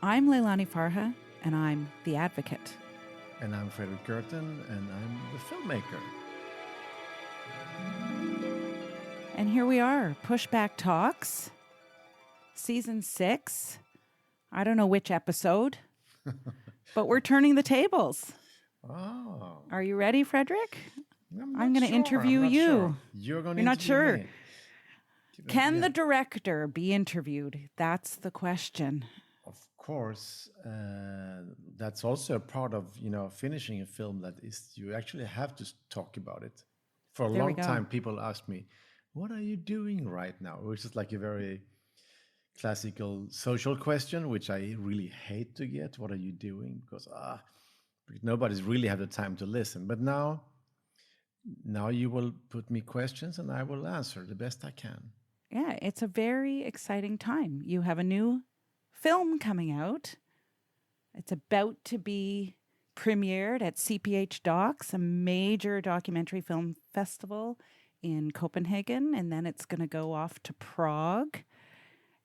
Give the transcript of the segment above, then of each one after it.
I'm Leilani Farha, and I'm the advocate. And I'm Fredrik and I'm the filmmaker. And here we are, Pushback Talks, Season 6. I don't know which episode, but we're turning the tables. Oh. Are you ready, Fredrik? I'm going to interview you. Sure. You're going to You're not sure. Me. Can the director be interviewed? That's the question. Of course, that's also a part of finishing a film. That is, you actually have to talk about it. For a long time, people ask me, "What are you doing right now?" Which is like a very classical social question, which I really hate to get. What are you doing? Because nobody's really have the time to listen. But now you will put me questions, and I will answer the best I can. Yeah, it's a very exciting time. You have a new film coming out. It's about to be premiered at DOX, a major documentary film festival in Copenhagen, and then it's going to go off to Prague.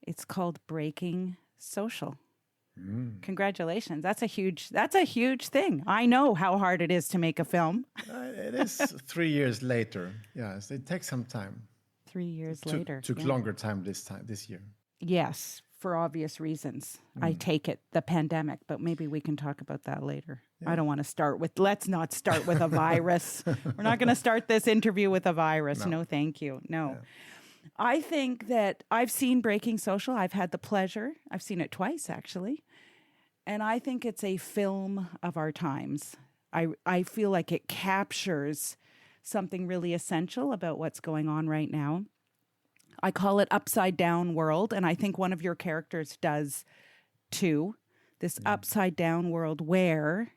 It's called Breaking Social. Congratulations. That's a huge thing. I know how hard it is to make a film. It is 3 years later. Yes, it takes some time. 3 years later. Took longer time this year. Yes, for obvious reasons. I take it, the pandemic, but maybe we can talk about that later. Yeah. I don't want to let's not start with a virus. We're not going to start this interview with a virus. No thank you. No. Yeah. I think that I've seen Breaking Social. I've had the pleasure. I've seen it twice, actually. And I think it's a film of our times. I feel like it captures something really essential about what's going on right now. I call it upside down world, and I think one of your characters does too. This upside down world where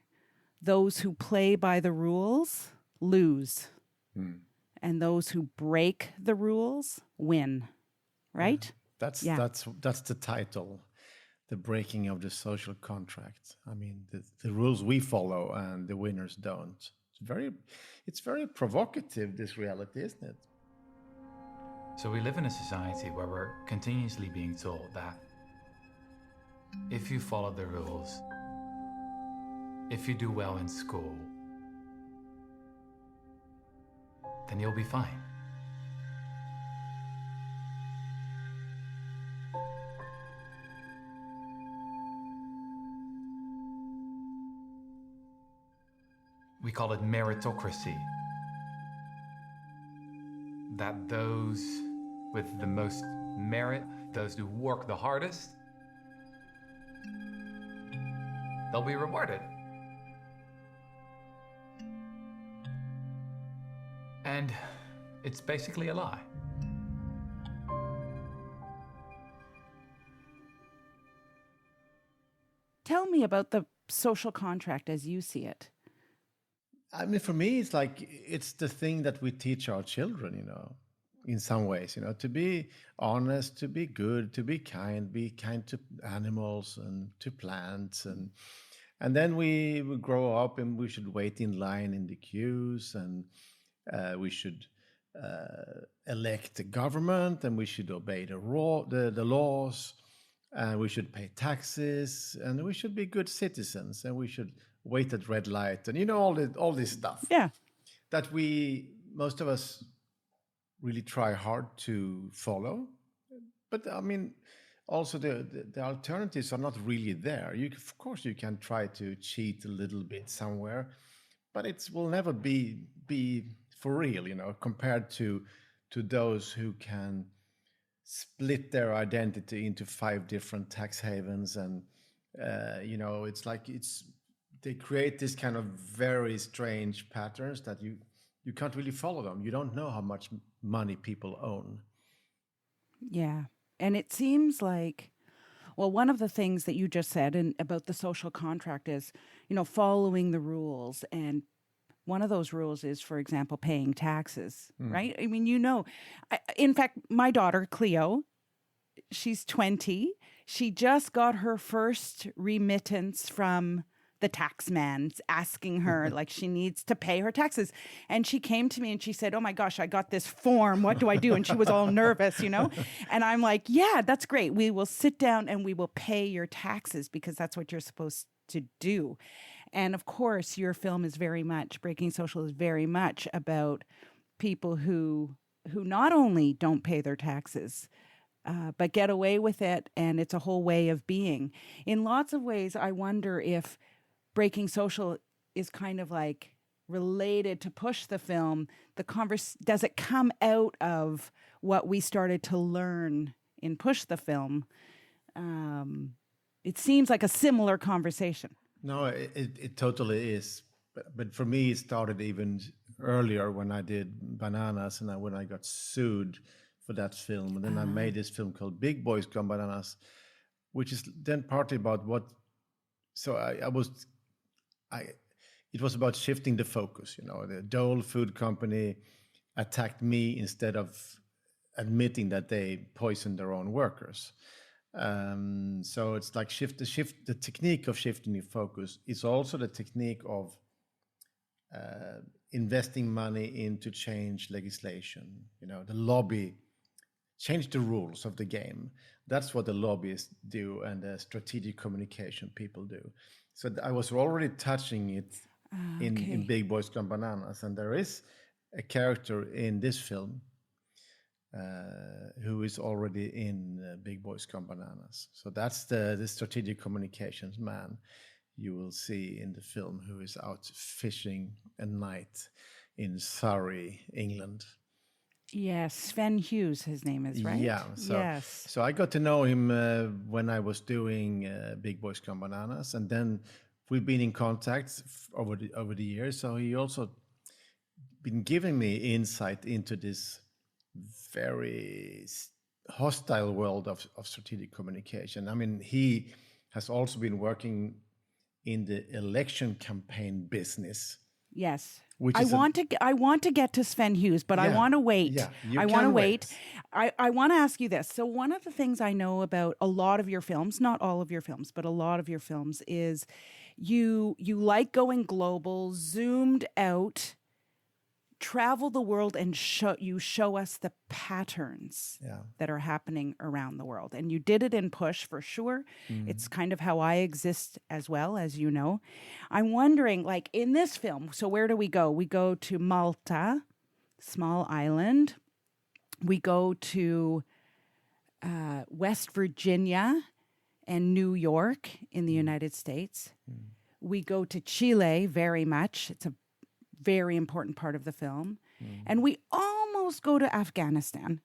those who play by the rules lose, and those who break the rules win. Right? That's the title, the breaking of the social contract. I mean, the rules we follow and the winners don't. It's very provocative, this reality, isn't it? So we live in a society where we're continuously being told that if you follow the rules, if you do well in school, then you'll be fine. We call it meritocracy. That those with the most merit, those who work the hardest, they'll be rewarded. And it's basically a lie. Tell me about the social contract as you see it. I mean, for me, it's the thing that we teach our children, in some ways, to be honest, to be good, to be kind to animals and to plants. And then we grow up and we should wait in line in the queues, and we should elect the government, and we should obey the laws, and we should pay taxes, and we should be good citizens, and we should wait at red light, and all this stuff. Yeah, that most of us really try hard to follow. But I mean, also the alternatives are not really there. Of course you can try to cheat a little bit somewhere, but it will never be for real, compared to those who can split their identity into 5 different tax havens, and they create this kind of very strange patterns that you can't really follow them. You don't know how much money people own. Yeah. And it seems like, well, one of the things that you just said about the social contract is, following the rules. And one of those rules is, for example, paying taxes, right? I mean, in fact, my daughter, Cleo, she's 20. She just got her first remittance from the tax man asking her like she needs to pay her taxes. And she came to me and she said, oh my gosh, I got this form. What do I do? And she was all nervous, you know? And I'm like, yeah, that's great. We will sit down and we will pay your taxes because that's what you're supposed to do. And of course, your film is very much, Breaking Social is very much about people who not only don't pay their taxes, but get away with it. And it's a whole way of being. In lots of ways, I wonder if Breaking Social is kind of like related to Push the film. Does it come out of what we started to learn in Push the film? It seems like a similar conversation. No, it totally is. But for me, it started even earlier when I did Bananas and when I got sued for that film. And then I made this film called Big Boys Gone Bananas, which is then partly about what. So it was about shifting the focus. You know, the Dole Food Company attacked me instead of admitting that they poisoned their own workers. So it's like the technique of shifting the focus is also the technique of investing money into change legislation. You know, the lobby, change the rules of the game. That's what the lobbyists do and the strategic communication people do. So I was already touching it in Big Boys Gone Bananas. And there is a character in this film who is already in Big Boys Gone Bananas. So that's the strategic communications man you will see in the film, who is out fishing at night in Surrey, England. Yes, Sven Hughes, his name is, right? Yeah. So I got to know him when I was doing Big Boys Gone Bananas, and then we've been in contact over the years. So he also been giving me insight into this very hostile world of strategic communication. I mean, he has also been working in the election campaign business. Yes. I want to get to Sven Hughes, but I want to wait. Yeah, I want to wait. I want to ask you this. So one of the things I know about a lot of your films, not all of your films, but a lot of your films, is you like going global, zoomed out, travel the world, and show us the patterns that are happening around the world. And you did it in Push for sure. It's kind of how I exist as well, as you know. I'm wondering, like in this film, so where do we go? We go to Malta, small island. We go to West Virginia and New York in the United States. We go to Chile very much. It's a very important part of the film. And we almost go to Afghanistan.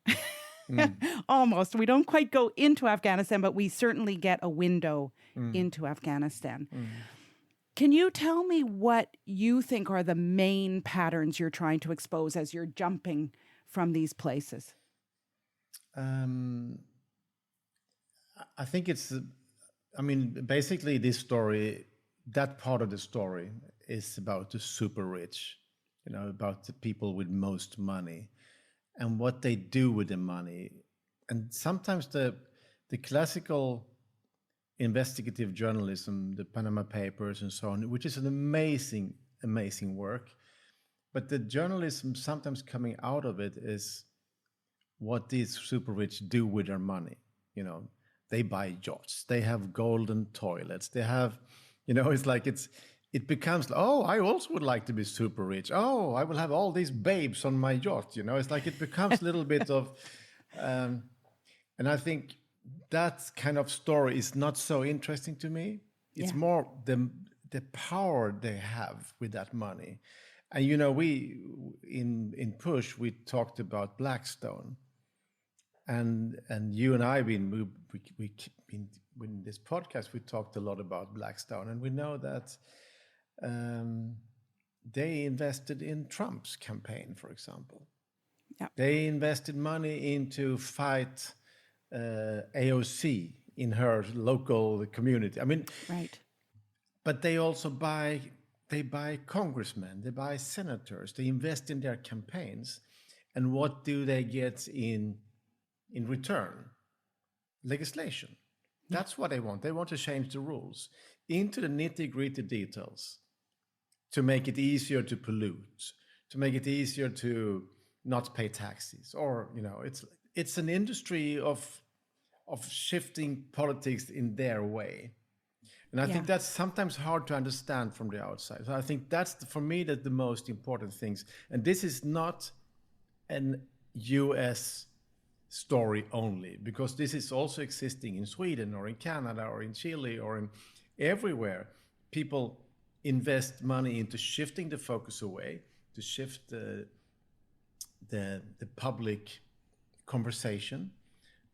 Almost. We don't quite go into Afghanistan, but we certainly get a window into Afghanistan. Can you tell me what you think are the main patterns you're trying to expose as you're jumping from these places? I think basically this story, that part of the story is about the super rich, you know, about the people with most money and what they do with the money. And sometimes the classical investigative journalism, the Panama Papers and so on, which is an amazing, amazing work. But the journalism sometimes coming out of it is what these super rich do with their money. You know, they buy yachts, they have golden toilets, they have, you know, it's like it becomes, oh, I also would like to be super rich. Oh, I will have all these babes on my yacht. You know, it's like it becomes a little bit of, and I think that kind of story is not so interesting to me. It's more the power they have with that money. And, you know, we, in Push, we talked about Blackstone. And you and I, in this podcast, we talked a lot about Blackstone. And we know that they invested in Trump's campaign, for example. Yeah. They invested money into fight AOC in her local community. I mean, right. But they also buy congressmen, they buy senators, they invest in their campaigns. And what do they get in return? Legislation. That's what they want. They want to change the rules into the nitty-gritty details to make it easier to pollute, to make it easier to not pay taxes. Or, it's an industry of shifting politics in their way. And I think that's sometimes hard to understand from the outside. So I think that's, for me, that the most important things. And this is not an US story only, because this is also existing in Sweden or in Canada or in Chile or in everywhere. People invest money into shifting the focus away, to shift the public conversation,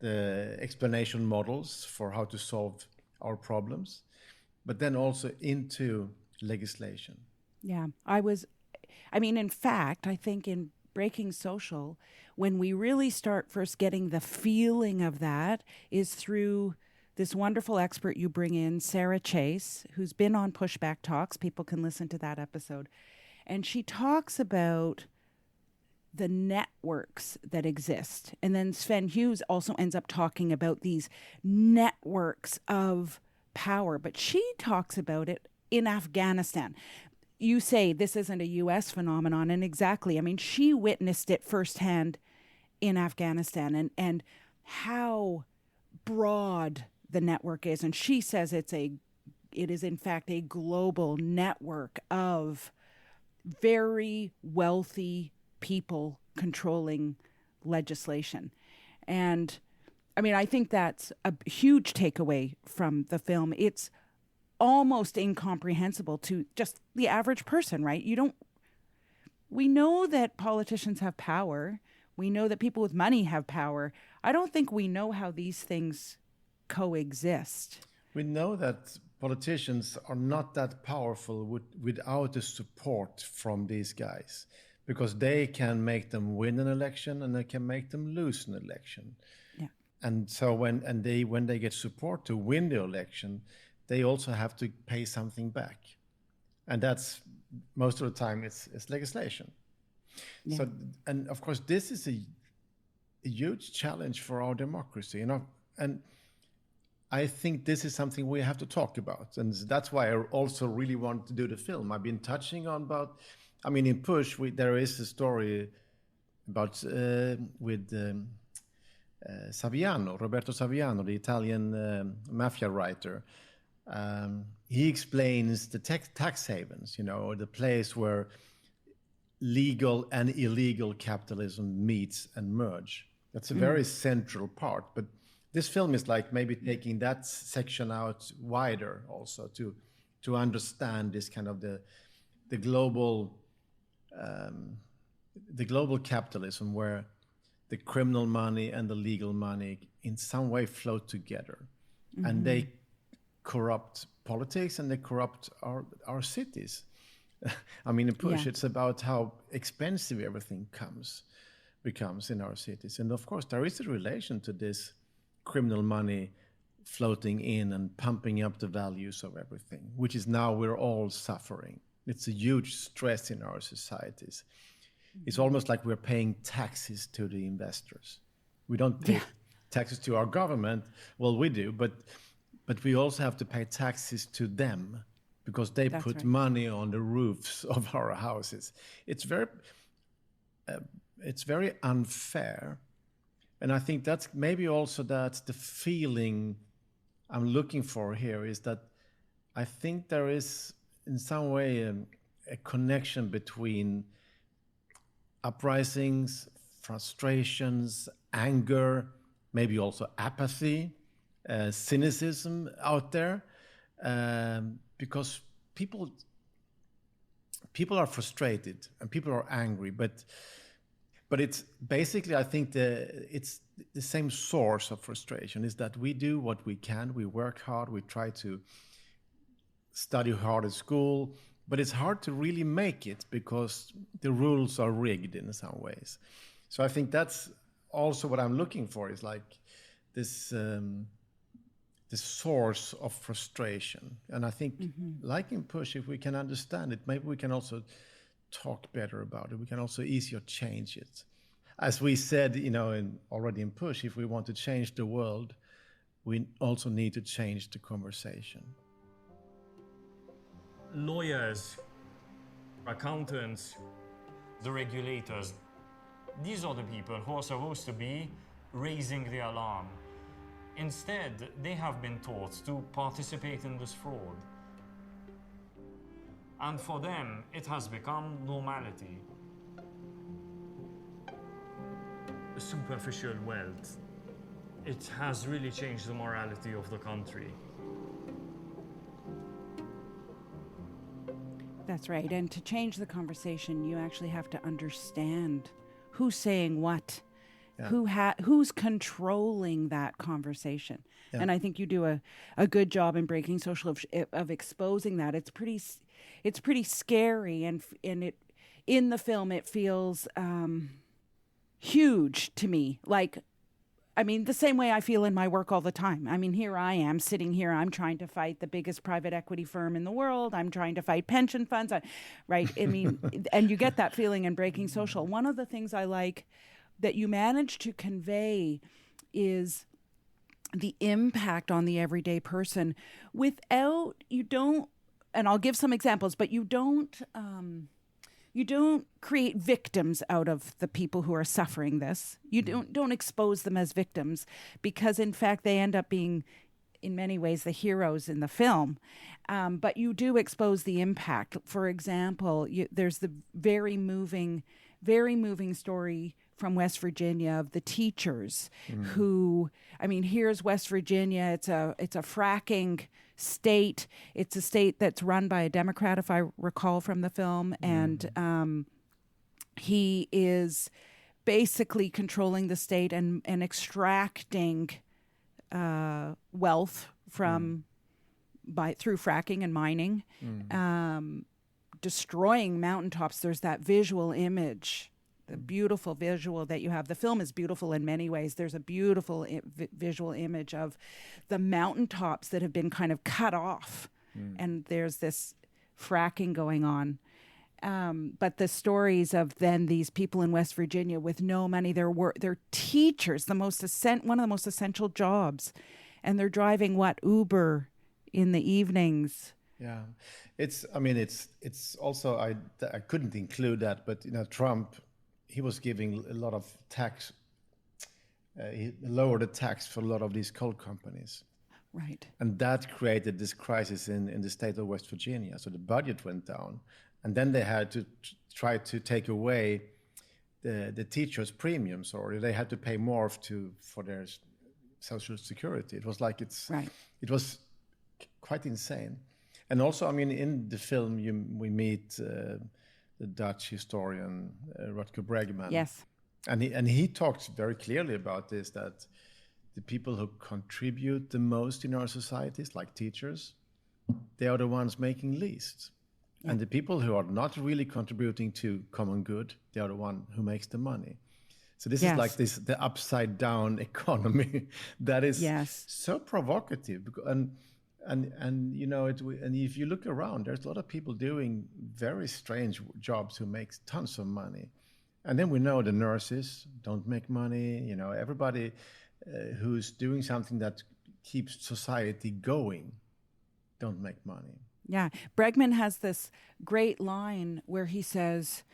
the explanation models for how to solve our problems, but then also into legislation. Yeah, in fact, I think in Breaking Social, when we really start first getting the feeling of that is through this wonderful expert you bring in, Sarah Chase, who's been on Pushback Talks. People can listen to that episode. And she talks about the networks that exist. And then Sven Hughes also ends up talking about these networks of power. But she talks about it in Afghanistan. You say this isn't a U.S. phenomenon, and exactly. She witnessed it firsthand in Afghanistan and how broad the network is. And she says it is in fact a global network of very wealthy people controlling legislation. And I think that's a huge takeaway from the film. It's almost incomprehensible to just the average person, right? We know that politicians have power. We know that people with money have power. I don't think we know how these things coexist. We know that politicians are not that powerful without the support from these guys, because they can make them win an election and they can make them lose an election. Yeah. And so when they get support to win the election, they also have to pay something back. And that's most of the time it's legislation. Yeah. So, and of course, this is a huge challenge for our democracy, and I think this is something we have to talk about. And that's why I also really want to do the film. I've been touching on in Push, there is a story about with Saviano, Roberto Saviano, the Italian mafia writer. He explains the tax havens, the place where legal and illegal capitalism meets and merge. That's a very central part. But this film is like maybe taking that section out wider also to understand this kind of the global capitalism where the criminal money and the legal money in some way flow together. Mm-hmm. And they corrupt politics and they corrupt our cities. In Push, it's about how expensive everything becomes in our cities. And of course, there is a relation to this criminal money floating in and pumping up the values of everything, which is now we're all suffering. It's a huge stress in our societies. Mm-hmm. It's almost like we're paying taxes to the investors. We don't pay taxes to our government. Well, we do, but we also have to pay taxes to them because they put money on the roofs of our houses. It's very unfair. And I think that's maybe also that's the feeling I'm looking for here, is that I think there is in some way a connection between uprisings, frustrations, anger, maybe also apathy, cynicism out there, because people are frustrated and people are angry, but it's basically, I think it's the same source of frustration, is that we do what we can, we work hard, we try to study hard at school, but it's hard to really make it because the rules are rigged in some ways. So I think that's also what I'm looking for, is like this source of frustration. And I think like in Push, if we can understand it, maybe we can also talk better about it. We can also easier change it. As we said, already in Push, if we want to change the world, we also need to change the conversation. Lawyers, accountants, the regulators, these are the people who are supposed to be raising the alarm. Instead, they have been taught to participate in this fraud. And for them, it has become normality. Superficial wealth, it has really changed the morality of the country. That's right. And to change the conversation, you actually have to understand who's saying what, who's controlling that conversation. Yeah. And I think you do a good job in Breaking Social of exposing that. It's pretty scary, and it in the film it feels huge to me. Like, I mean, the same way I feel in my work all the time. I mean, here I am sitting here. I'm trying to fight the biggest private equity firm in the world. I'm trying to fight pension funds. Right? I mean, and you get that feeling in Breaking Social. One of the things I like that you manage to convey is the impact on the everyday person without, you don't, and I'll give some examples, but you don't create victims out of the people who are suffering this. You don't expose them as victims, because in fact they end up being, in many ways, the heroes in the film. But you do expose the impact. For example, there's the very moving story from West Virginia of the teachers who, I mean, here's West Virginia. It's a fracking state. It's a state that's run by a Democrat, if I recall from the film. And he is basically controlling the state and extracting wealth from through fracking and mining, destroying mountaintops. There's that visual image, the beautiful visual that you have. The film is beautiful in many ways. There's a beautiful visual image of the mountaintops that have been kind of cut off, and there's this fracking going on. But the stories of then these people in West Virginia with no money, they're teachers, one of the most essential jobs, and they're driving Uber in the evenings. Yeah, it's also, I couldn't include that, but Trump, he was giving a lot of tax. He lowered the tax for a lot of these coal companies. Right. And that created this crisis in the state of West Virginia. So the budget went down. And then they had to try to take away the teachers' premiums, or they had to pay more for their social security. It was like it was quite insane. And also, I mean, in the film, we meet the Dutch historian Rutger Bregman. Yes. And he talks very clearly about this, that the people who contribute the most in our societies, like teachers, they are the ones making least. Yeah. And the people who are not really contributing to common good, they are the one who makes the money. So this is like the upside down economy that is so provocative. And if you look around, there's a lot of people doing very strange jobs who make tons of money. And then we know the nurses don't make money, everybody who's doing something that keeps society going don't make money. Yeah. Bregman has this great line where he says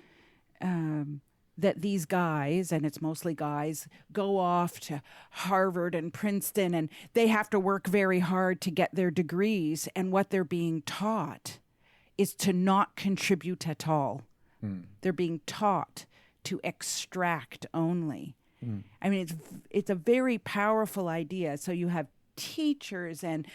that these guys, and it's mostly guys, go off to Harvard and Princeton, and they have to work very hard to get their degrees. And what they're being taught is to not contribute at all. They're being taught to extract only. I mean, it's a very powerful idea. So you have teachers and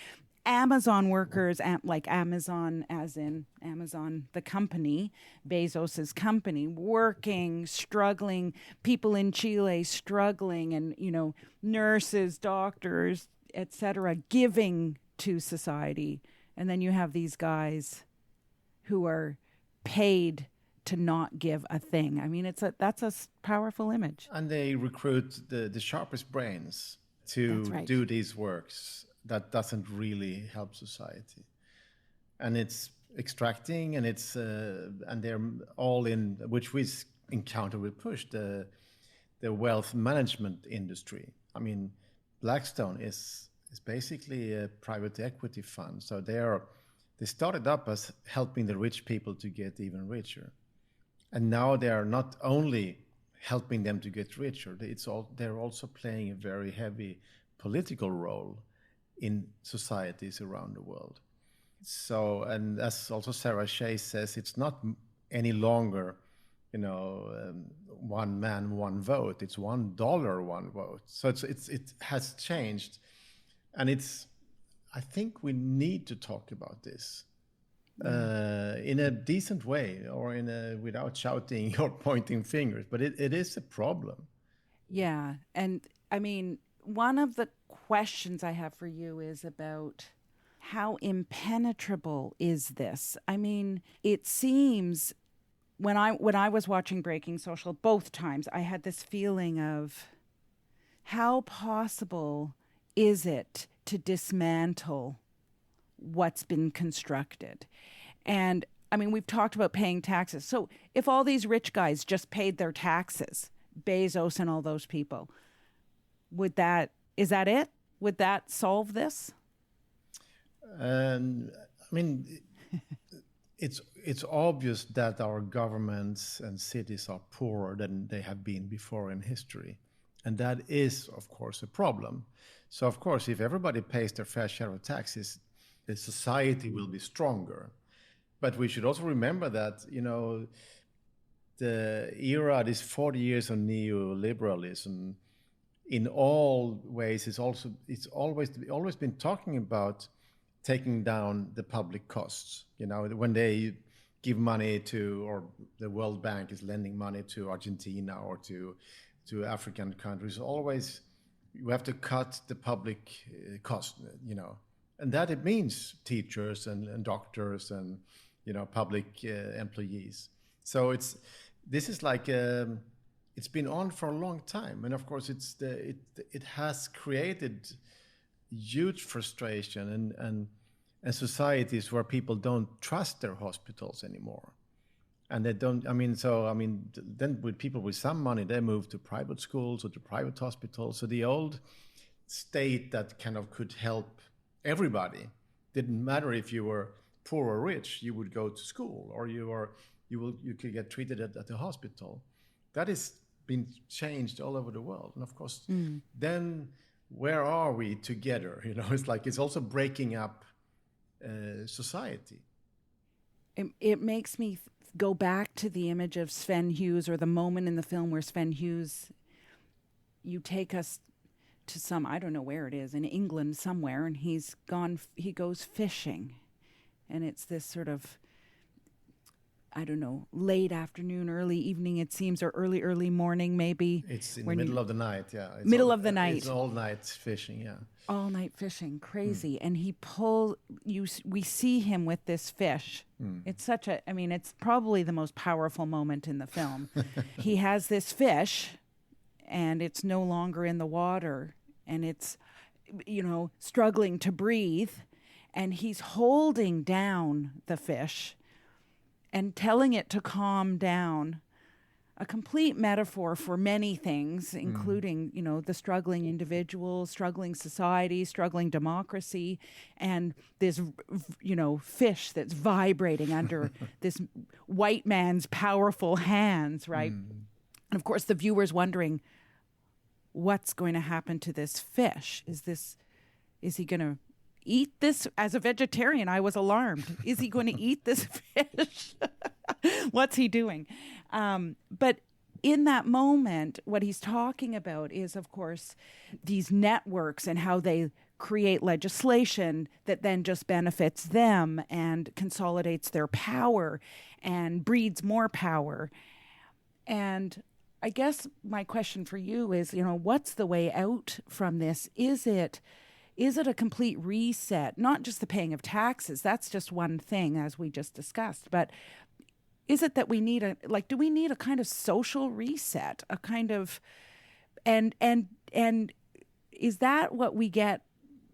Amazon workers, like Amazon, as in Amazon, the company, Bezos's company, working, struggling, people in Chile struggling, and, nurses, doctors, etc., giving to society. And then you have these guys who are paid to not give a thing. I mean, that's a powerful image. And they recruit the sharpest brains to do these works that doesn't really help society. And it's extracting, and it's and they're all in, which we encounter with Push, the wealth management industry. I mean, Blackstone is is basically a private equity fund. So they started up as helping the rich people to get even richer. And now they are not only helping them to get richer, they're also playing a very heavy political role in societies around the world. So, and as also Sarah Shea says, it's not any longer, one man, one vote. It's $1, one vote. So it has changed, and I think we need to talk about this in a decent way, or without shouting or pointing fingers. But it is a problem. Yeah, and I mean, one of the questions I have for you is about how impenetrable is this? I mean, it seems when I was watching Breaking Social both times, I had this feeling of how possible is it to dismantle what's been constructed? And I mean, we've talked about paying taxes. So if all these rich guys just paid their taxes, Bezos and all those people, is that it? Would that solve this? I mean, it's obvious that our governments and cities are poorer than they have been before in history. And that is, of course, a problem. So, of course, if everybody pays their fair share of taxes, the society will be stronger. But we should also remember that, the era, this 40 years of neoliberalism, in all ways, it's always been talking about taking down the public costs. When they give money or the World Bank is lending money to Argentina or to African countries, always you have to cut the public cost, and that it means teachers and doctors and public employees. So this is like it's been on for a long time, and of course it has created huge frustration and societies where people don't trust their hospitals anymore. And they don't, then with people with some money, they move to private schools or to private hospitals. So the old state that kind of could help everybody, didn't matter if you were poor or rich, you would go to school or you could get treated at the hospital. That has been changed all over the world. And of course, then where are we together? It's also breaking up society. It makes me go back to the image of Sven Hughes, or the moment in the film where Sven Hughes, you take us to some, I don't know where it is, in England somewhere, and he goes fishing. And it's this sort of, I don't know, late afternoon, early evening, it seems, or early morning, maybe. It's in the middle of the night, yeah. Middle of the night. It's all night fishing, yeah. All night fishing, crazy. And we see him with this fish. It's it's probably the most powerful moment in the film. He has this fish and it's no longer in the water and it's, struggling to breathe, and he's holding down the fish and telling it to calm down. A complete metaphor for many things, including, the struggling individual, struggling society, struggling democracy, and this, fish that's vibrating under this white man's powerful hands, right? And of course, the viewer's wondering, what's going to happen to this fish? Is he going to eat this? As a vegetarian, I was alarmed. Is he going to eat this fish? What's he doing? But in that moment, what he's talking about is, of course, these networks and how they create legislation that then just benefits them and consolidates their power and breeds more power. And I guess my question for you is, what's the way out from this? Is it a complete reset? Not just the paying of taxes. That's just one thing, as we just discussed. But is it that we need do we need a kind of social reset? A kind of, and is that what we get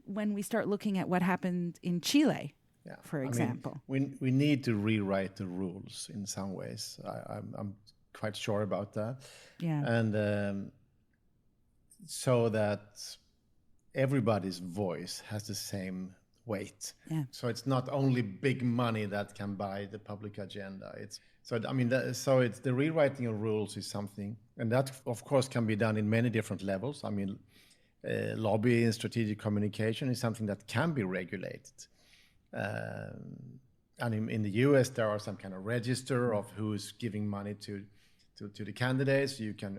when we start looking at what happened in Chile, for example? We need to rewrite the rules in some ways. I'm quite sure about that. Yeah. And so that everybody's voice has the same weight. Yeah. So it's not only big money that can buy the public agenda. It's the rewriting of rules is something, and that of course can be done in many different levels. I mean, lobbying and strategic communication is something that can be regulated. And in the US, there are some kind of register of who's giving money to the candidates. You can,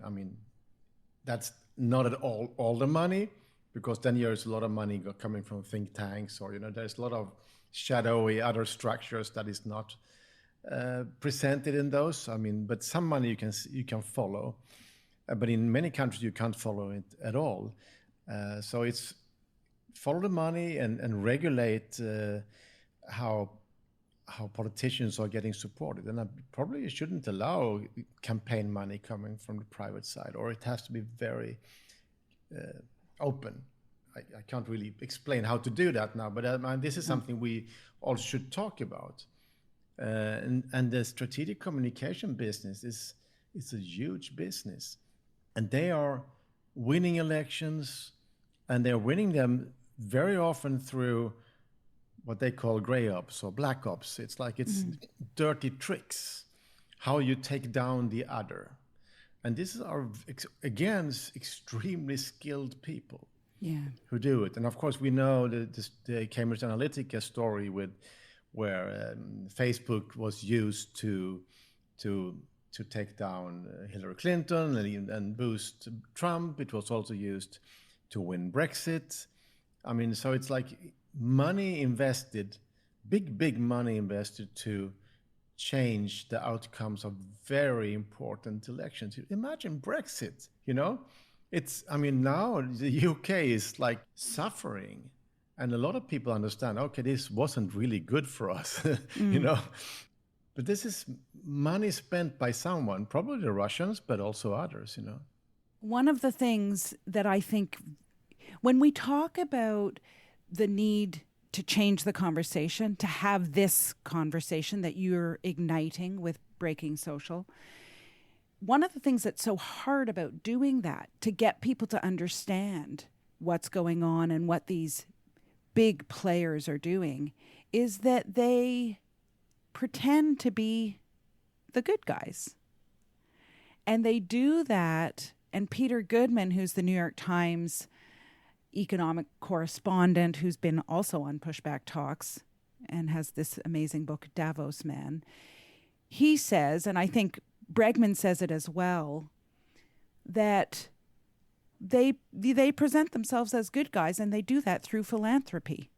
that's not at all the money, because then there's a lot of money coming from think tanks, or there's a lot of shadowy other structures that is not presented in those. But some money you can follow, but in many countries you can't follow it at all. So it's follow the money and regulate how politicians are getting supported. And probably you shouldn't allow campaign money coming from the private side, or it has to be very open. I can't really explain how to do that now, but this is something we all should talk about. And the strategic communication business is a huge business, and they are winning elections, and they're winning them very often through what they call gray ops or black ops. It's dirty tricks, how you take down the other. And this are, again, extremely skilled people who do it. And of course, we know the Cambridge Analytica story where Facebook was used to take down Hillary Clinton and boost Trump. It was also used to win Brexit. So it's like money invested, big money invested to change the outcomes of very important elections. Imagine Brexit, It's, now the UK is like suffering, and a lot of people understand, okay, this wasn't really good for us, But this is money spent by someone, probably the Russians, but also others, One of the things that I think, when we talk about the need to change the conversation, to have this conversation that you're igniting with Breaking Social, one of the things that's so hard about doing that, to get people to understand what's going on and what these big players are doing, is that they pretend to be the good guys. And they do that. And Peter Goodman, who's the New York Times economic correspondent, who's been also on Pushback Talks and has this amazing book, Davos Man, he says, and I think Bregman says it as well, that they present themselves as good guys, and they do that through philanthropy.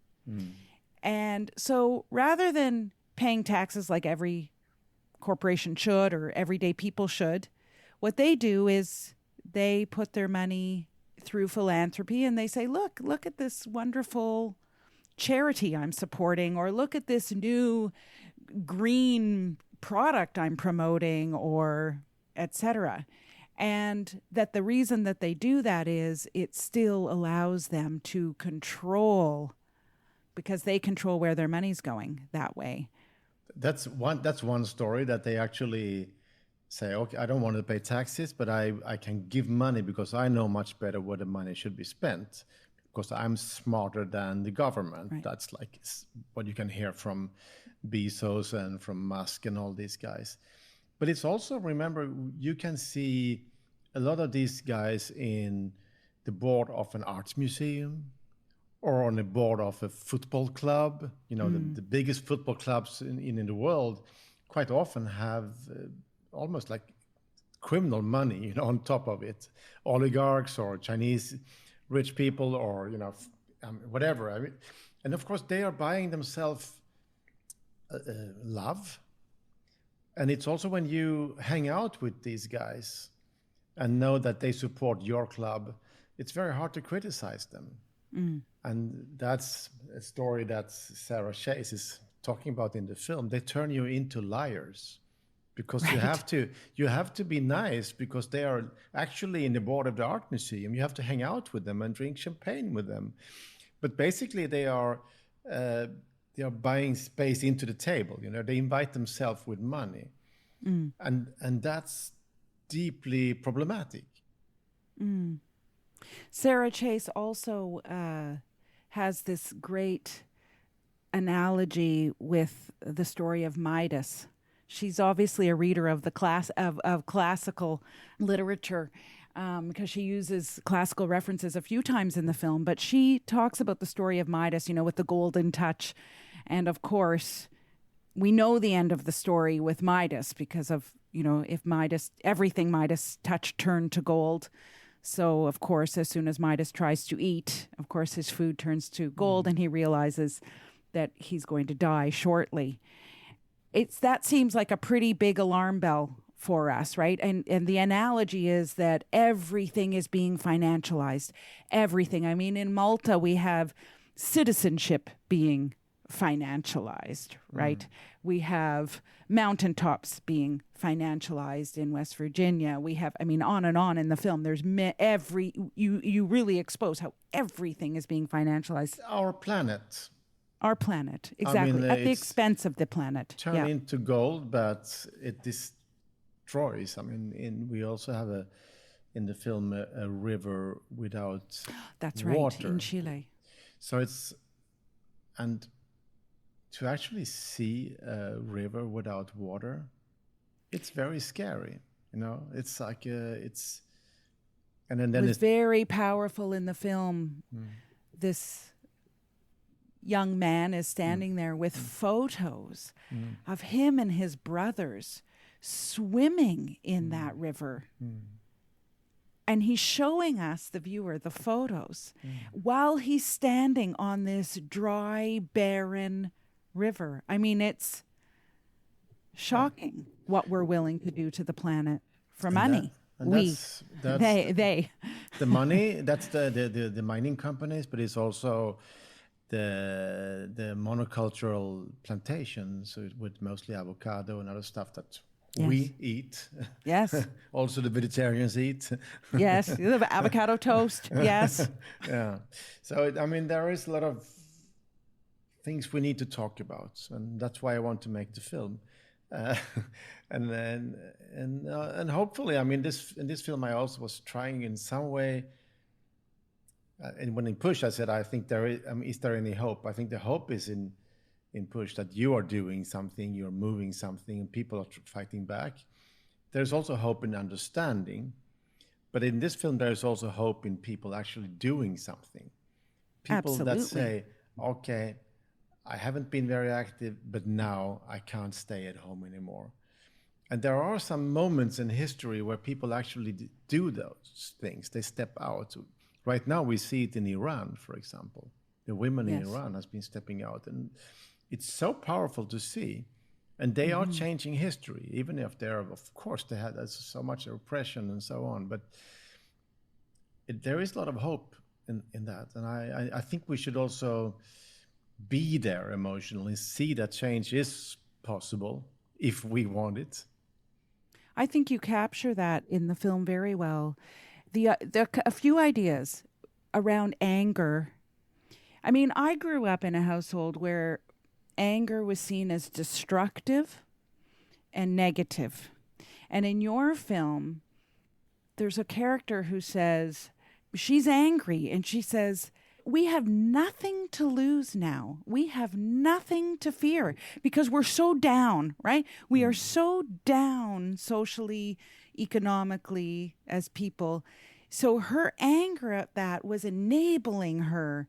And so rather than paying taxes like every corporation should or everyday people should, what they do is they put their money through philanthropy, and they say, look at this wonderful charity I'm supporting, or look at this new green product I'm promoting, or etc. And that the reason that they do that is it still allows them to control, because they control where their money's going that way. That's one story, that they actually say, okay, I don't want to pay taxes, but I can give money because I know much better where the money should be spent, because I'm smarter than the government. Right. That's like what you can hear from Bezos and from Musk and all these guys. But it's also, remember, you can see a lot of these guys in the board of an arts museum or on the board of a football club. The biggest football clubs in the world quite often have almost like criminal money, on top of it, oligarchs or Chinese rich people, or whatever. And of course they are buying themselves love. And it's also when you hang out with these guys and know that they support your club, it's very hard to criticize them. And that's a story that Sarah Chase is talking about in the film. They turn you into liars. Because you have to be nice, because they are actually in the board of the art museum. You have to hang out with them and drink champagne with them. But basically they are buying space into the table. They invite themselves with money. And that's deeply problematic. Sarah Chase also has this great analogy with the story of Midas. She's obviously a reader of the of classical literature, because she uses classical references a few times in the film. But she talks about the story of Midas, with the golden touch, and of course, we know the end of the story with Midas because of if everything Midas touched turned to gold. So, of course, as soon as Midas tries to eat, of course, his food turns to gold, and he realizes that he's going to die shortly. That seems like a pretty big alarm bell for us, right? And the analogy is that everything is being financialized. Everything. I mean, in Malta, we have citizenship being financialized, right? We have mountaintops being financialized in West Virginia. We have, on and on in the film. There's you really expose how everything is being financialized. Our planet. Our planet, exactly, at the expense of the planet. Turn into gold, but it destroys. We also have in the film a river without That's water. Right, in Chile. So and to actually see a river without water, it's very scary. It's like and then it was very powerful in the film. This young man is standing there with photos of him and his brothers swimming in that river. And he's showing us, the viewer, the photos while he's standing on this dry, barren river. It's shocking what we're willing to do to the planet for money. That's they. The money, that's the mining companies, but it's also the monocultural plantations with mostly avocado and other stuff that we eat. Yes. Also the vegetarians eat. Yes. The avocado toast. Yes. Yeah. So, there is a lot of things we need to talk about. And that's why I want to make the film. And hopefully, in this film, I also was trying in some way. And when in Push, I said, I think there is there any hope? I think the hope is in Push that you are doing something, you're moving something, and people are fighting back. There's also hope in understanding. But in this film, there's also hope in people actually doing something. People Absolutely. that say, okay, I haven't been very active, but now I can't stay at home anymore. And there are some moments in history where people actually do those things. They step out. Right now, we see it in Iran, for example. The women in Iran has been stepping out. And it's so powerful to see. And they are changing history, even if of course, they had so much oppression and so on. But there is a lot of hope in that. And I think we should also be there emotionally, see that change is possible if we want it. I think you capture that in the film very well. A few ideas around anger. I grew up in a household where anger was seen as destructive and negative. And in your film, there's a character who says, she's angry, and she says, we have nothing to lose now. We have nothing to fear because we're so down, right? We are so down socially, economically, as people. So her anger at that was enabling her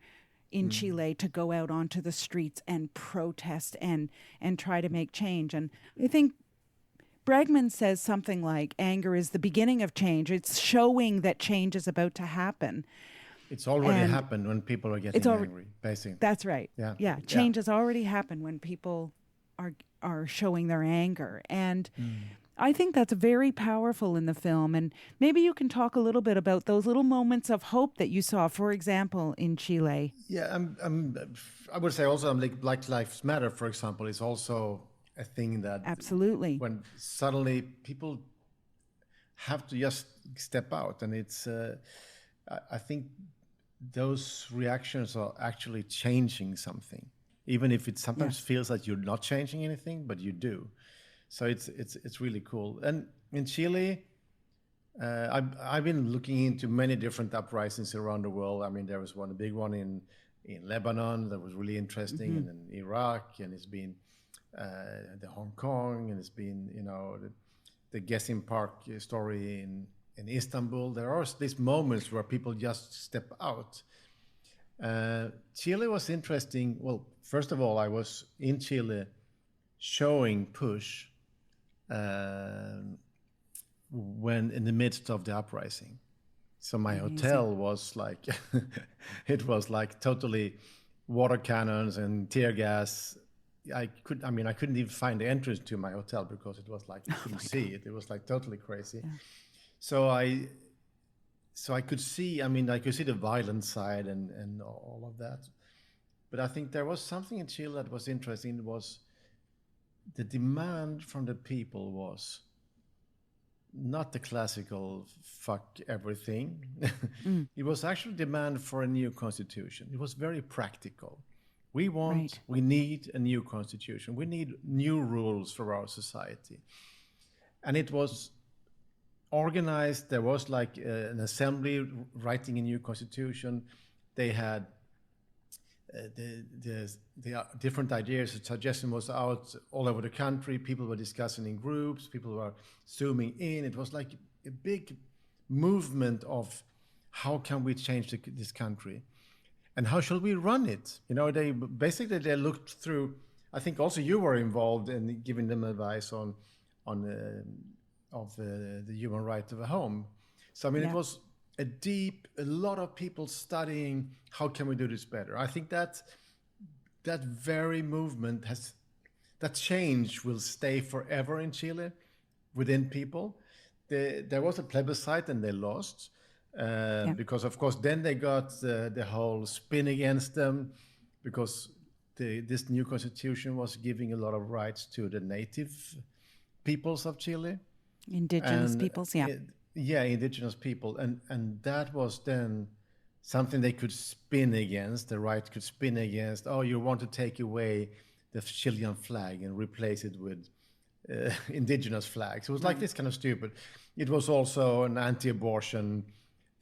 in Chile to go out onto the streets and protest and try to make change. And I think Bregman says something like, anger is the beginning of change. It's showing that change is about to happen. It's already happened when people are getting angry, basically. That's right. Yeah. Change has already happened when people are showing their anger. And I think that's very powerful in the film. And maybe you can talk a little bit about those little moments of hope that you saw, for example, in Chile. Yeah, I would say also like Black Lives Matter, for example, is also a thing that... Absolutely. When suddenly people have to just step out. And it's... I think those reactions are actually changing something, even if it sometimes feels like you're not changing anything, but you do. So it's really cool. And in Chile, I've been looking into many different uprisings around the world. I mean, there was a big one in Lebanon that was really interesting, and in Iraq, and it's been the Hong Kong, and it's been the Gezi Park story in Istanbul. There are these moments where people just step out. Chile was interesting. Well, first of all, I was in Chile showing Push when in the midst of the uprising. So my hotel was like, it was like totally water cannons and tear gas. I couldn't even find the entrance to my hotel because it was like, you couldn't see it. It was like totally crazy. Yeah. So I could see, I could see the violent side and all of that. But I think there was something in Chile that was interesting. It was the demand from the people was not the classical fuck everything. It was actually demand for a new constitution. It was very practical. We need a new constitution. We need new rules for our society. And it was organized. There was like an assembly writing a new constitution. They had the different ideas. The suggestion was out all over the country. People were discussing in groups. People were zooming in. It was like a big movement of how can we change this country, and how shall we run it? They basically looked through. I think also you were involved in giving them advice on the human right of a home. So it was a lot of people studying how can we do this better. I think that very movement that change will stay forever in Chile within people. There was a plebiscite and they lost because of course then they got the whole spin against them because this new constitution was giving a lot of rights to the native peoples of Chile. Indigenous peoples, indigenous people, and that was then something they could spin against. The right could spin against. Oh, you want to take away the Chilean flag and replace it with indigenous flags. It was like this kind of stupid. It was also an anti-abortion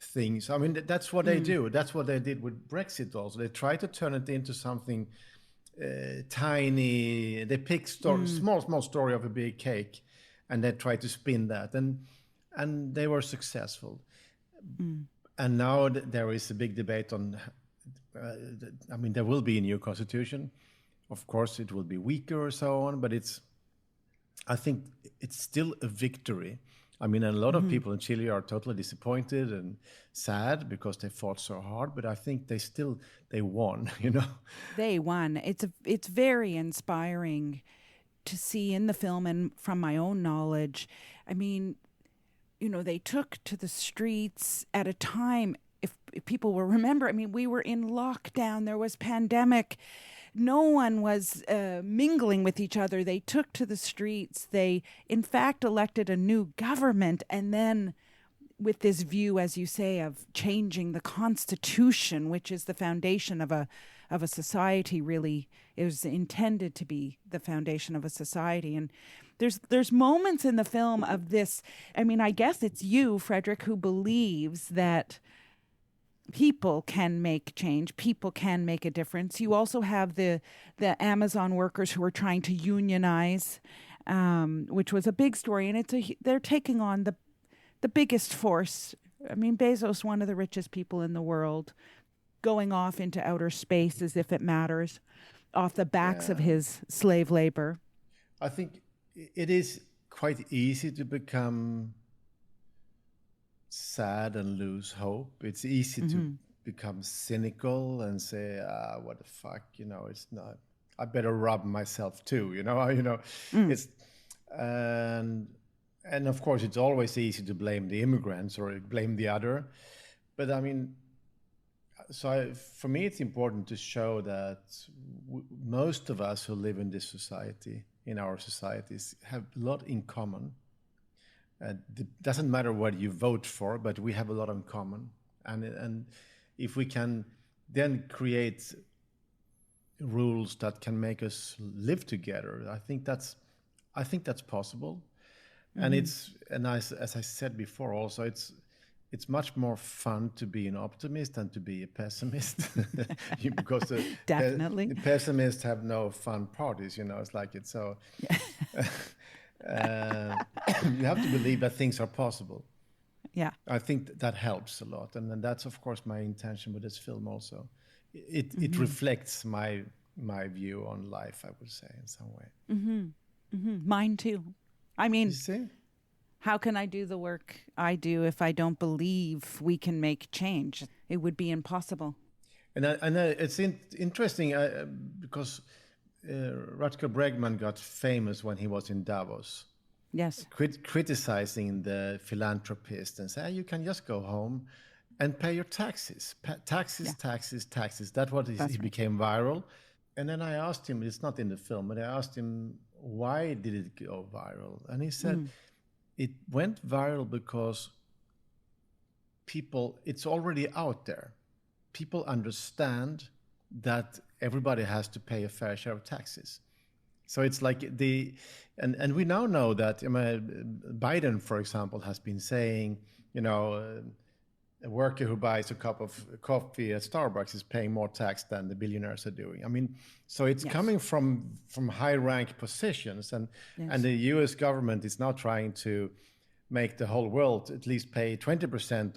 thing. So that's what they do. That's what they did with Brexit. Also, they tried to turn it into something tiny. They picked small story of a big cake. And they tried to spin that, and they were successful. And now there is a big debate on. There will be a new constitution. Of course, it will be weaker or so on, but I think it's still a victory. And a lot of people in Chile are totally disappointed and sad because they fought so hard, but I think they won. They won. It's very inspiring to see in the film, and from my own knowledge, they took to the streets at a time, if people will remember, we were in lockdown, there was pandemic, no one was mingling with each other. They took to the streets. They, in fact, elected a new government, and then with this view, as you say, of changing the Constitution, which is the foundation of a society, really. It was intended to be the foundation of a society. And there's moments in the film of this. I guess it's you, Fredrik, who believes that people can make change. People can make a difference. You also have the Amazon workers who are trying to unionize, which was a big story. And they're taking on the biggest force. Bezos, one of the richest people in the world, going off into outer space as if it matters, off the backs of his slave labor. I think it is quite easy to become sad and lose hope. It's easy to become cynical and say, what the fuck, it's not, I better rob myself too, It's, and of course it's always easy to blame the immigrants or blame the other. But for me, it's important to show that most of us who live in this society, in our societies, have a lot in common. It doesn't matter what you vote for, but we have a lot in common. And if we can then create rules that can make us live together, I think that's possible. And as I said before, also it's much more fun to be an optimist than to be a pessimist, because Definitely. the pessimists have no fun parties. It's like it's so. You have to believe that things are possible. Yeah. I think that helps a lot, and that's of course my intention with this film also. It reflects my view on life, I would say, in some way. Mine too. I mean, You see? how can I do the work I do if I don't believe we can make change? It would be impossible. And it's interesting because Rutger Bregman got famous when he was in Davos, Yes. criticizing the philanthropist and say, you can just go home and pay your taxes. Taxes. That's what he became viral. And then I asked him, it's not in the film, but I asked him, why did it go viral? And he said, it went viral because it's already out there. People understand that everybody has to pay a fair share of taxes. So it's like and we now know that Biden, for example, has been saying, a worker who buys a cup of coffee at Starbucks is paying more tax than the billionaires are doing. I mean, so it's coming from high-rank positions, and the U.S. government is now trying to make the whole world at least pay 20%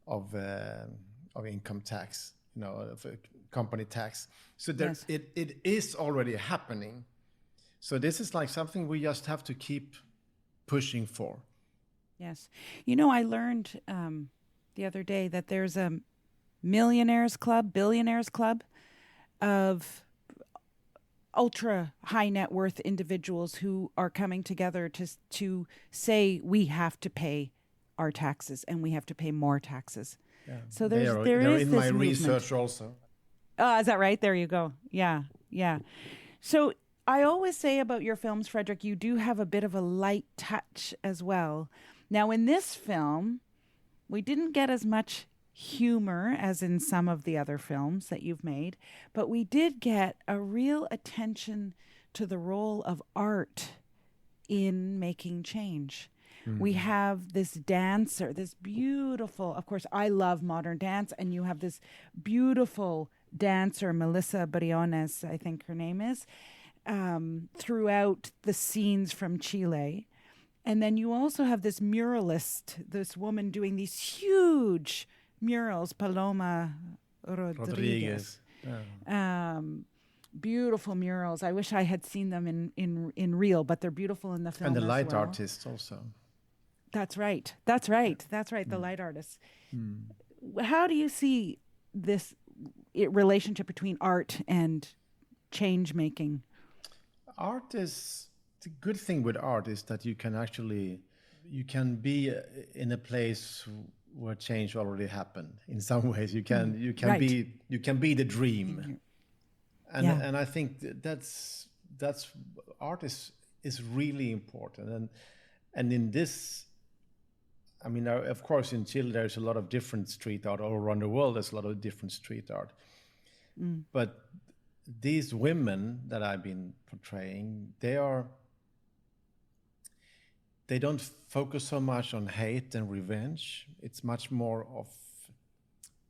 of income tax, of company tax. So it is already happening. So this is like something we just have to keep pushing for. Yes. I learned the other day that there's a billionaires club of ultra high net worth individuals who are coming together to say we have to pay our taxes and we have to pay more taxes. Yeah. So there is in this my movement. research also. Oh, is that right? There you go. Yeah. So I always say about your films, Fredrik, you do have a bit of a light touch as well. Now, in this film, we didn't get as much humor as in some of the other films that you've made, but we did get a real attention to the role of art in making change. We have this dancer, this beautiful, of course, I love modern dance, and you have this beautiful dancer, Melissa Briones, I think her name is, throughout the scenes from Chile. And then you also have this muralist, this woman doing these huge murals, Paloma Rodriguez. Yeah. Beautiful murals. I wish I had seen them in real, but they're beautiful in the film. And the as light well. artists also. That's right. The light artists. How do you see this relationship between art and change making? The good thing with art is that you can be in a place where change already happened. In some ways, you can be the dream, and I think that's art is really important. And in this, I mean, of course, in Chile there's a lot of different street art. All around the world there's a lot of different street art, but these women that I've been portraying, they don't focus so much on hate and revenge. It's much more of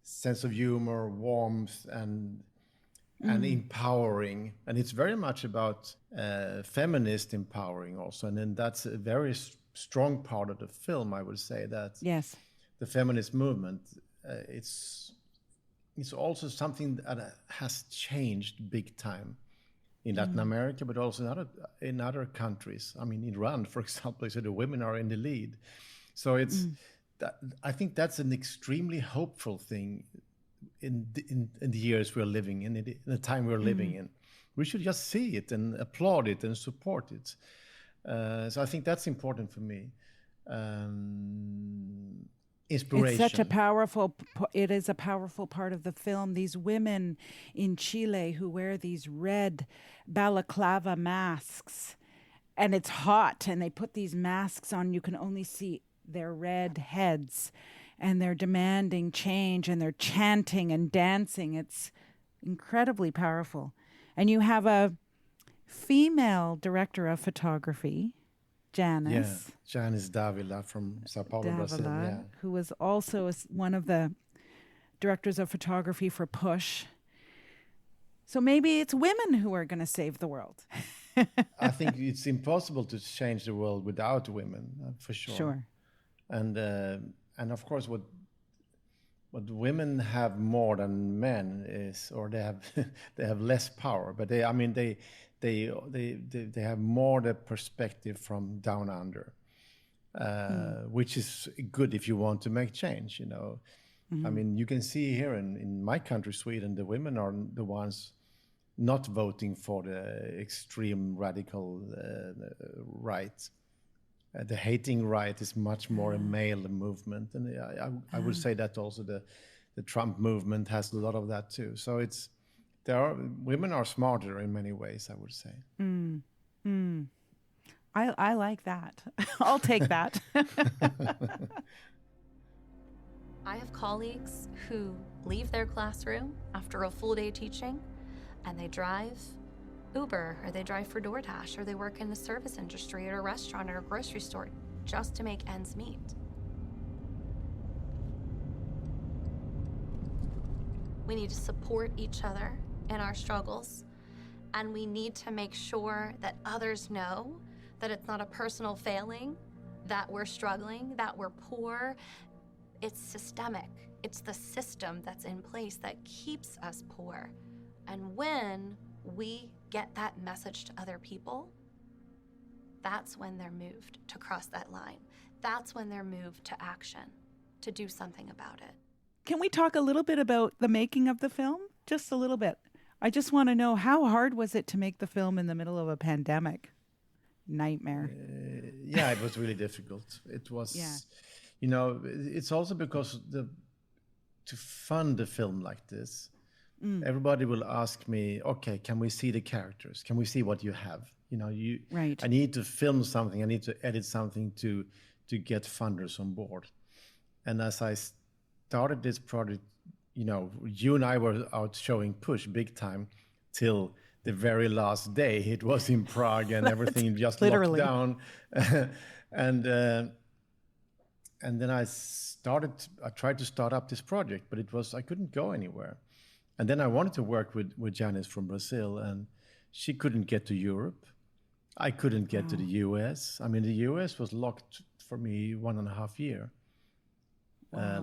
sense of humor, warmth, and empowering. And it's very much about feminist empowering also. And then that's a very strong part of the film, I would say, that the feminist movement, it's also something that has changed big time in Latin America, but also in other countries. I mean, Iran, for example, so the women are in the lead. So I think that's an extremely hopeful thing in the years we're living in the time we're living in. We should just see it and applaud it and support it. So I think that's important for me. Inspiration. It's it is a powerful part of the film. These women in Chile who wear these red balaclava masks, and it's hot, and they put these masks on. You can only see their red heads, and they're demanding change, and they're chanting and dancing. It's incredibly powerful. And you have a female director of photography, Janice. Janice Davila from Sao Paulo, Brazil. Yeah. Who was also one of the directors of photography for Push. So maybe it's women who are going to save the world. I think it's impossible to change the world without women, for sure. Sure. And of course, what women have more than men is, or they have they have less power, but they have more the perspective from down under, which is good if you want to make change. You know, I mean, you can see here in my country, Sweden, the women are the ones not voting for the extreme radical right. The hating right is much more a male movement, and I would say that also the Trump movement has a lot of that too. So women are smarter in many ways, I would say. I like that. I'll take that. I have colleagues who leave their classroom after a full day teaching and they drive Uber, or they drive for DoorDash, or they work in the service industry at a restaurant or a grocery store just to make ends meet. We need to support each other in our struggles, and we need to make sure that others know that it's not a personal failing, that we're struggling, that we're poor. It's systemic. It's the system that's in place that keeps us poor. And when we get that message to other people, that's when they're moved to cross that line. That's when they're moved to action, to do something about it. Can we talk a little bit about the making of the film? Just a little bit. I just want to know, how hard was it to make the film in the middle of a pandemic? Nightmare. Yeah, it was really difficult. It was, you know, it's also because to fund a film like this, everybody will ask me, okay, can we see the characters? Can we see what you have? You know, I need to film something. I need to edit something to get funders on board. And as I started this project, you know, you and I were out showing Push big time till the very last day. It was in Prague and everything just locked down. And then I tried to start up this project, but I couldn't go anywhere. And then I wanted to work with Janice from Brazil, and she couldn't get to Europe. I couldn't get to the US. I mean, the US was locked for me 1.5 years.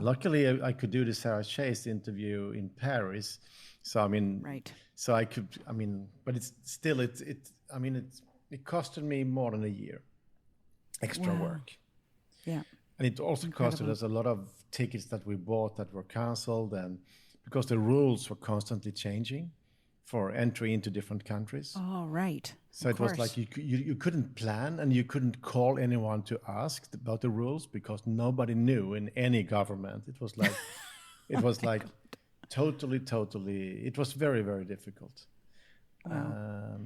Luckily, I could do the Sarah Chase interview in Paris. So, I mean, so I could, I mean, but it's still, it costed me more than a year extra work. Yeah. And it also costed us a lot of tickets that we bought that were canceled, and because the rules were constantly changing for entry into different countries. Oh, right. So it was like you couldn't plan, and you couldn't call anyone to ask about the rules because nobody knew in any government. It was like, totally, it was very, very difficult. Wow.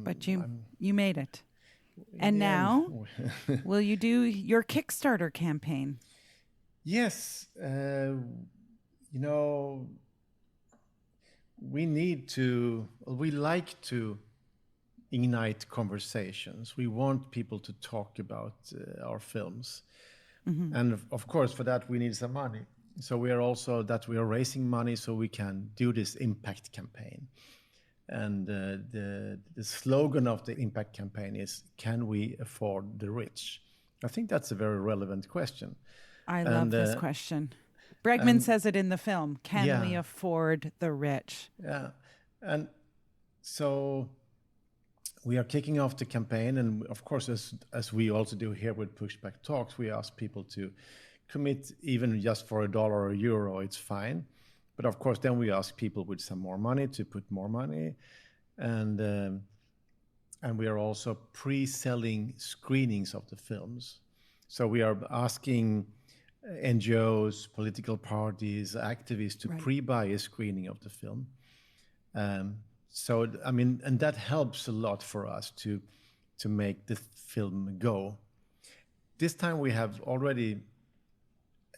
But you made it. And now, will you do your Kickstarter campaign? Yes. You know, we like to ignite conversations. We want people to talk about our films. Mm-hmm. And of course, for that, we need some money. So we are raising money so we can do this impact campaign. And the slogan of the impact campaign is, can we afford the rich? I think that's a very relevant question. I love this question. Bregman says it in the film. Can we afford the rich? Yeah. And so we are kicking off the campaign. And of course, as we also do here with Pushback Talks, we ask people to commit even just for $1 or €1. It's fine. But of course, then we ask people with some more money to put more money. And we are also pre-selling screenings of the films. So we are asking NGOs, political parties, activists to pre-buy a screening of the film. So, I mean, and that helps a lot for us to make the film go. This time we have already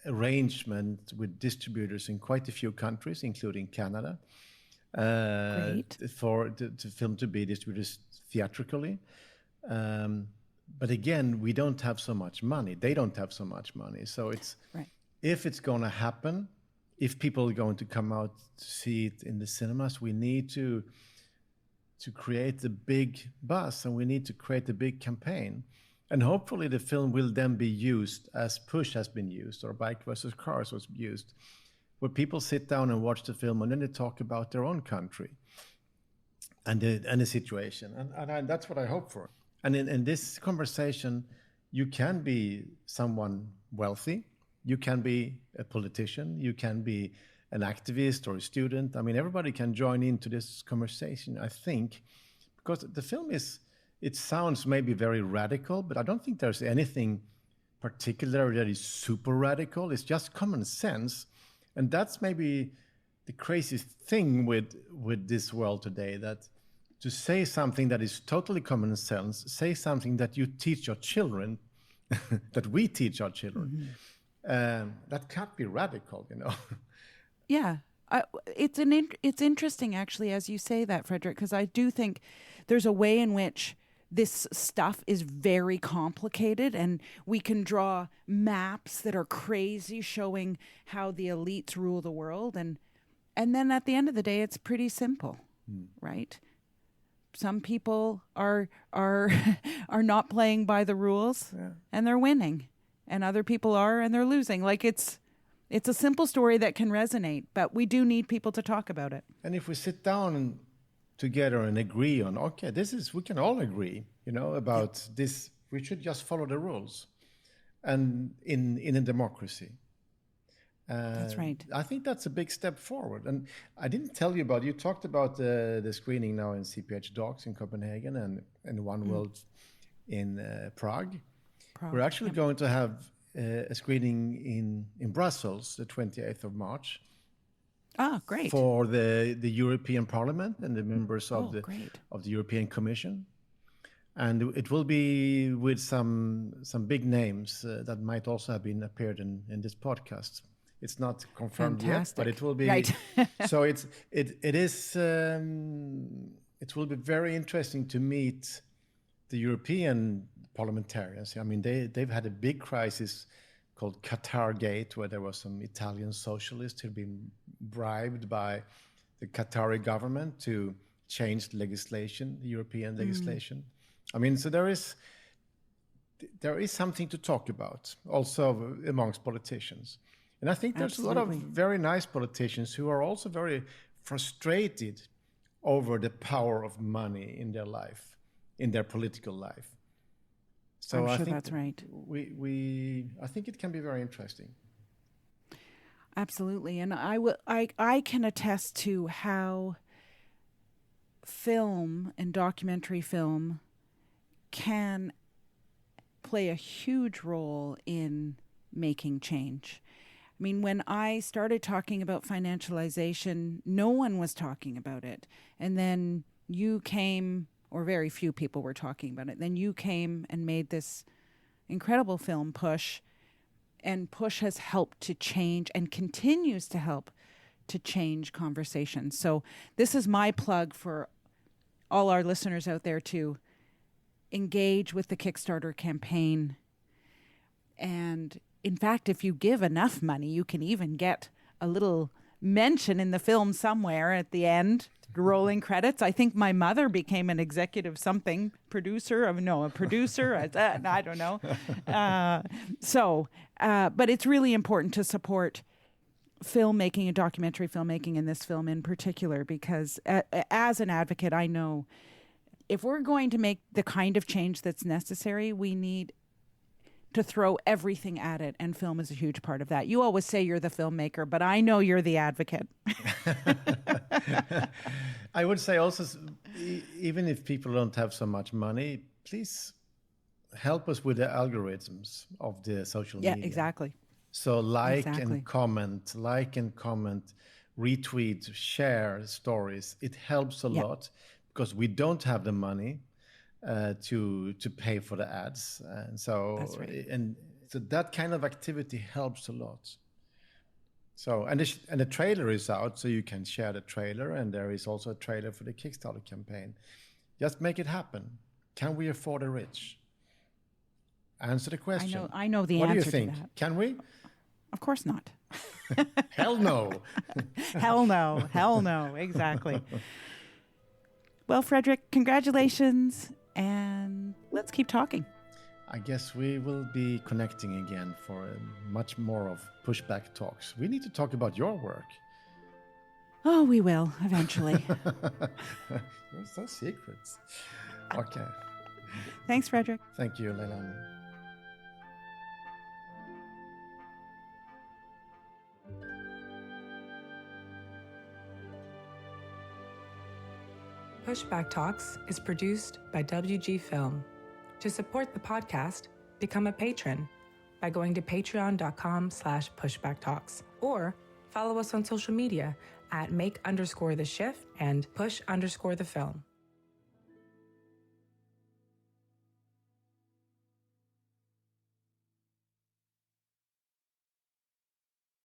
arrangement with distributors in quite a few countries, including Canada, for the film to be distributed theatrically. But again, we don't have so much money. They don't have so much money. So it's Right. if it's going to happen, if people are going to come out to see it in the cinemas, we need to create the big buzz, and we need to create a big campaign. And hopefully the film will then be used as Push has been used, or Bike versus Cars was used, where people sit down and watch the film and then they talk about their own country and the situation. And that's what I hope for. And in this conversation, you can be someone wealthy, you can be a politician, you can be an activist or a student. I mean, everybody can join into this conversation, I think, because the film it sounds maybe very radical, but I don't think there's anything particular that is super radical. It's just common sense. And that's maybe the craziest thing with this world today, that to say something that is totally common sense, say something that you teach your children, that we teach our children, that can't be radical, you know. Yeah. It's interesting, actually, as you say that, Fredrik, because I do think there's a way in which this stuff is very complicated, and we can draw maps that are crazy showing how the elites rule the world. And then at the end of the day, it's pretty simple, right? Some people are not playing by the rules, and they're winning, and other people are, and they're losing. Like it's a simple story that can resonate, but we do need people to talk about it. And if we sit down together and agree on, okay, we can all agree, you know, about this, we should just follow the rules, and in a democracy. That's right. I think that's a big step forward. And I didn't tell you about, you talked about the screening now in CPH DOX in Copenhagen and One World in Prague. We're actually going to have a screening in Brussels the 28th of March. Ah, great. For the European Parliament and the members of the European Commission. And it will be with some big names that might also have been appeared in this podcast. It's not confirmed yet, but it will be. Right. So it will be very interesting to meet the European parliamentarians. I mean, they've had a big crisis called Qatargate, where there was some Italian socialists who'd been bribed by the Qatari government to change the legislation, the European legislation. I mean, so there is something to talk about also amongst politicians. And I think there's a lot of very nice politicians who are also very frustrated over the power of money in their life, in their political life. So I think that's right. I think it can be very interesting. Absolutely. And I can attest to how film and documentary film can play a huge role in making change. I mean, when I started talking about financialization, no one was talking about it. And then you came, or very few people were talking about it. Then you came and made this incredible film, Push. And Push has helped to change and continues to help to change conversations. So this is my plug for all our listeners out there to engage with the Kickstarter campaign. And in fact, if you give enough money, you can even get a little mention in the film somewhere at the end, rolling credits. I think my mother became an executive producer. I don't know. But it's really important to support filmmaking and documentary filmmaking in this film in particular, because as an advocate, I know if we're going to make the kind of change that's necessary, we need to throw everything at it, and film is a huge part of that. You always say you're the filmmaker, but I know you're the advocate. I would say also, even if people don't have so much money, please help us with the algorithms of the social media. Yeah, exactly. So and comment, retweet, share stories. It helps a lot, because we don't have the money to pay for the ads, and so that's right. And so that kind of activity helps a lot. So and the trailer is out, so you can share the trailer, and there is also a trailer for the Kickstarter campaign. Just make it happen. Can we afford the rich? Answer the question. I know the what answer do you think? to that. Can we? Of course not. Hell no. Hell no. Hell no. Exactly. Well, Fredrik, congratulations, and let's keep talking. I guess we will be connecting again for much more of Pushback Talks. We need to talk about your work. Oh, we will eventually. You're so secrets. Okay. Thanks, Fredrik. Thank you, Leilani. Pushback Talks is produced by WG Film. To support the podcast, become a patron by going to patreon.com/pushbacktalks or follow us on social media at make_the shift and push_the film.